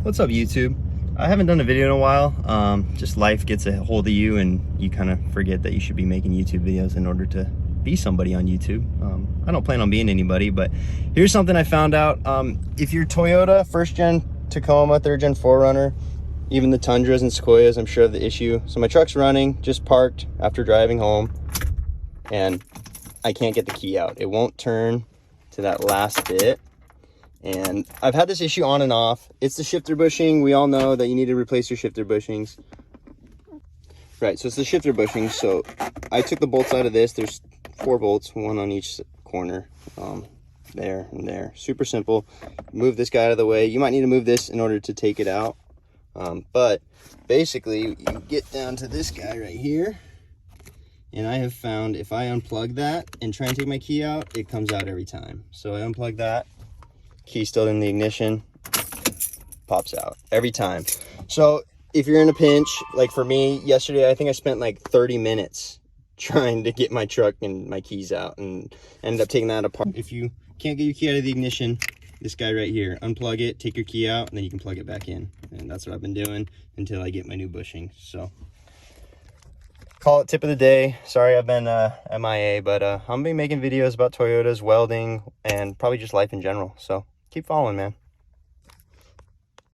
What's up, YouTube? I haven't done a video in a while. Just life gets a hold of you and you kind of forget that you should be making YouTube videos in order to be somebody on YouTube. I don't plan on being anybody, but here's something I found out. If you're Toyota, first gen Tacoma, third gen 4Runner, even the Tundras and Sequoias, I'm sure have the issue. So my truck's running, just parked after driving home, and I can't get the key out. It won't turn to that last bit. And I've had this issue on and off. It's the shifter bushing. We all know that you need to replace your shifter bushings. Right, so it's the shifter bushing. So I took the bolts out of this. There's 4 bolts, one on each corner, there and there. Super simple. Move this guy out of the way. You might need to move this in order to take it out. But basically, you get down to this guy right here. And I have found if I unplug that and try and take my key out, it comes out every time. So I unplug that. Key still in the ignition, pops out every time. So if you're in a pinch, like for me yesterday, I think I spent like 30 minutes trying to get my truck and my keys out and ended up taking that apart. If you can't get your key out of the ignition, this guy right here, unplug it, take your key out, and then you can plug it back in. And that's what I've been doing until I get my new bushing. So call it tip of the day. Sorry I've been MIA, but I'm gonna be making videos about Toyotas, welding, and probably just life in general. So keep following, man.